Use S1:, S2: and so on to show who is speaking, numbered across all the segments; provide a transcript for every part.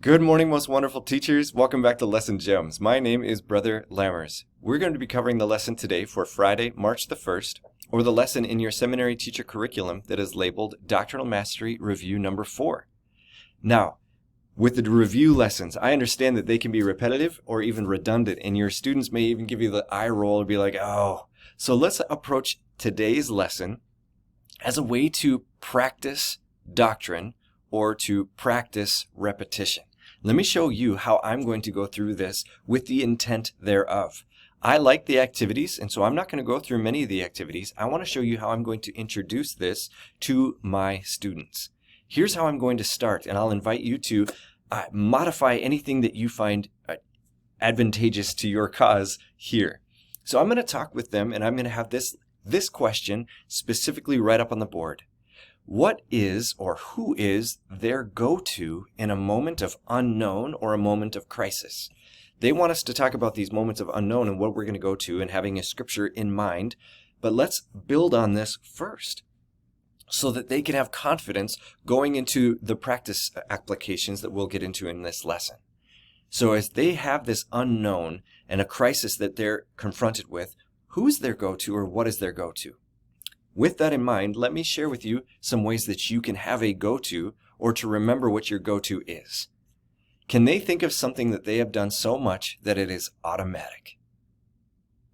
S1: Good morning, most wonderful teachers. Welcome back to Lesson Gems. My name is Brother Lammers. We're going to be covering the lesson today for Friday, March the 1st, or the lesson in your seminary teacher curriculum that is labeled Doctrinal Mastery Review Number 4. Now, with the review lessons, I understand that they can be repetitive or even redundant, and your students may even give you the eye roll and be like, oh. So let's approach today's lesson as a way to practice doctrine or to practice repetition. Let me show you how I'm going to go through this with the intent thereof. I like the activities, and so I'm not going to go through many of the activities. I want to show you how I'm going to introduce this to my students. Here's how I'm going to start, and I'll invite you to modify anything that you find advantageous to your cause here. So I'm going to talk with them, and I'm going to have this question specifically right up on the board. What is or who is their go-to in a moment of unknown or a moment of crisis? They want us to talk about these moments of unknown and what we're going to go to and having a scripture in mind. But let's build on this first so that they can have confidence going into the practice applications that we'll get into in this lesson. So as they have this unknown and a crisis that they're confronted with, who is their go-to or what is their go-to? With that in mind, let me share with you some ways that you can have a go-to or to remember what your go-to is. Can they think of something that they have done so much that it is automatic?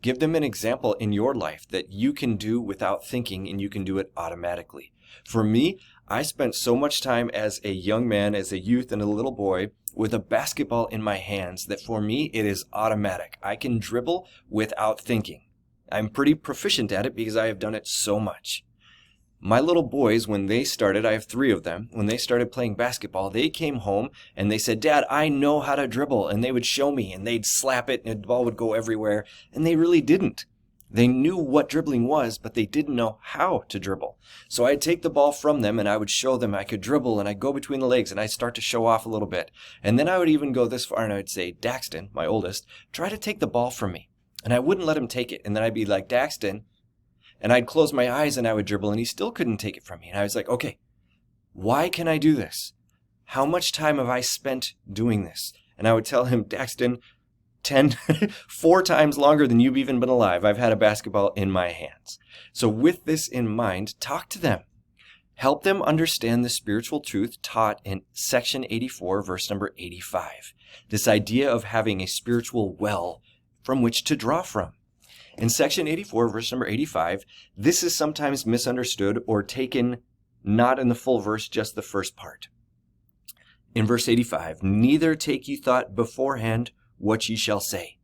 S1: Give them an example in your life that you can do without thinking and you can do it automatically. For me, I spent so much time as a young man, as a youth and a little boy with a basketball in my hands that for me it is automatic. I can dribble without thinking. I'm pretty proficient at it because I have done it so much. My little boys, when they started, I have 3 of them, when they started playing basketball, they came home and they said, "Dad, I know how to dribble." And they would show me and they'd slap it and the ball would go everywhere. And they really didn't. They knew what dribbling was, but they didn't know how to dribble. So I'd take the ball from them and I would show them I could dribble and I'd go between the legs and I'd start to show off a little bit. And then I would even go this far and I would say, "Daxton, my oldest, try to take the ball from me." And I wouldn't let him take it. And then I'd be like, "Daxton." And I'd close my eyes and I would dribble and he still couldn't take it from me. And I was like, okay, why can I do this? How much time have I spent doing this? And I would tell him, "Daxton, 4 times longer than you've even been alive, I've had a basketball in my hands." So with this in mind, talk to them. Help them understand the spiritual truth taught in section 84, verse number 85. This idea of having a spiritual well from which to draw from. In section 84, verse number 85, this is sometimes misunderstood or taken not in the full verse, just the first part. In verse 85, "Neither take ye thought beforehand what ye shall say."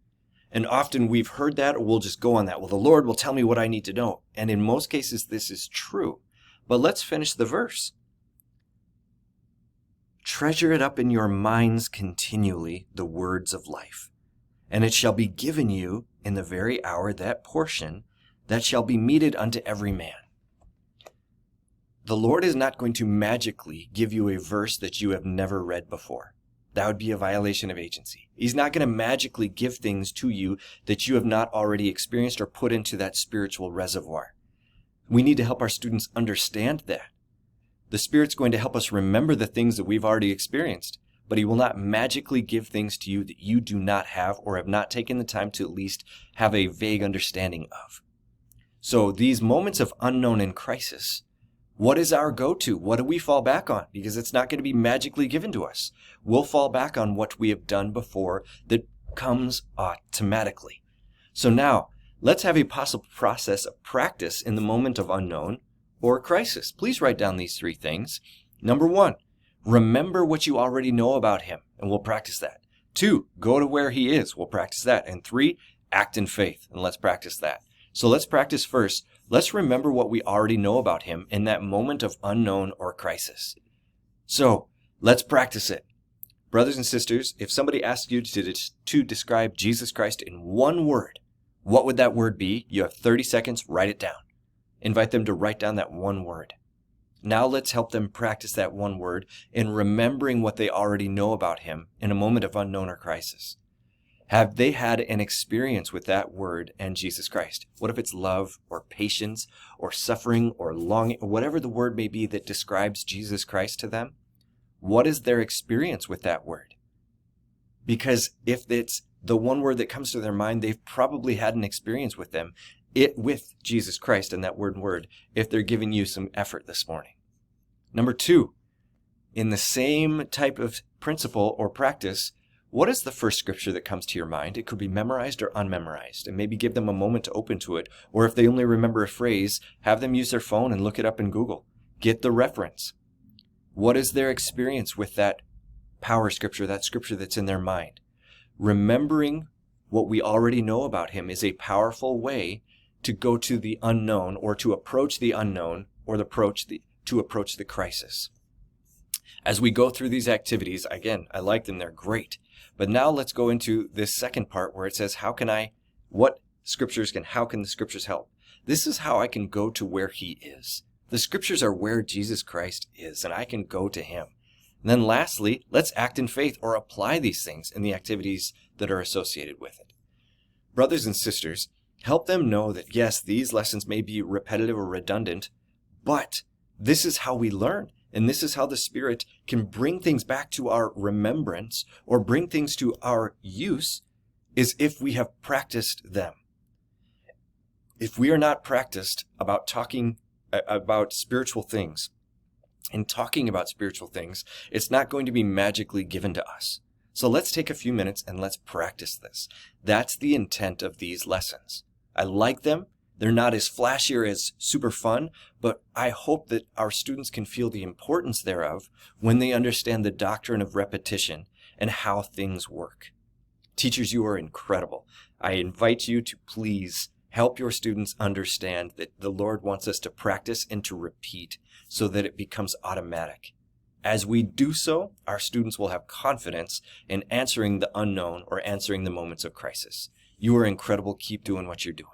S1: And often we've heard that, or we'll just go on that. Well, the Lord will tell me what I need to know. And in most cases, this is true. But let's finish the verse. "Treasure it up in your minds continually, the words of life. And it shall be given you in the very hour that portion that shall be meted unto every man." The Lord is not going to magically give you a verse that you have never read before. That would be a violation of agency. He's not going to magically give things to you that you have not already experienced or put into that spiritual reservoir. We need to help our students understand that. The Spirit's going to help us remember the things that we've already experienced. But he will not magically give things to you that you do not have or have not taken the time to at least have a vague understanding of. So these moments of unknown and crisis, what is our go-to? What do we fall back on? Because it's not going to be magically given to us. We'll fall back on what we have done before that comes automatically. So now, let's have a possible process of practice in the moment of unknown or crisis. Please write down these 3 things. Number 1. Remember what you already know about him, and we'll practice that. 2, go to where he is. We'll practice that. And 3, act in faith, and let's practice that. So let's practice first. Let's remember what we already know about him in that moment of unknown or crisis. So let's practice it. Brothers and sisters, if somebody asks you to describe Jesus Christ in one word, what would that word be? You have 30 seconds. Write it down. Invite them to write down that one word. Now let's help them practice that one word in remembering what they already know about him in a moment of unknown or crisis. Have they had an experience with that word and Jesus Christ? What if it's love or patience or suffering or longing, or whatever the word may be that describes Jesus Christ to them? What is their experience with that word? Because if it's the one word that comes to their mind, they've probably had an experience with with Jesus Christ and that word, if they're giving you some effort this morning. Number 2, in the same type of principle or practice, what is the first scripture that comes to your mind? It could be memorized or unmemorized, and maybe give them a moment to open to it. Or if they only remember a phrase, have them use their phone and look it up in Google. Get the reference. What is their experience with that power scripture, that scripture that's in their mind? Remembering what we already know about him is a powerful way to go to the unknown, or to approach the unknown, or to approach the crisis. As we go through these activities, again, I like them, they're great. But now let's go into this second part where it says, how can the scriptures help? This is how I can go to where he is. The scriptures are where Jesus Christ is, and I can go to him. And then lastly, let's act in faith or apply these things in the activities that are associated with it. Brothers and sisters, help them know that yes, these lessons may be repetitive or redundant, but this is how we learn. And this is how the Spirit can bring things back to our remembrance or bring things to our use, is if we have practiced them. If we are not practiced about talking about spiritual things and talking about spiritual things, it's not going to be magically given to us. So let's take a few minutes and let's practice this. That's the intent of these lessons. I like them. They're not as flashy or as super fun, but I hope that our students can feel the importance thereof when they understand the doctrine of repetition and how things work. Teachers, you are incredible. I invite you to please help your students understand that the Lord wants us to practice and to repeat so that it becomes automatic. As we do so, our students will have confidence in answering the unknown or answering the moments of crisis. You are incredible. Keep doing what you're doing.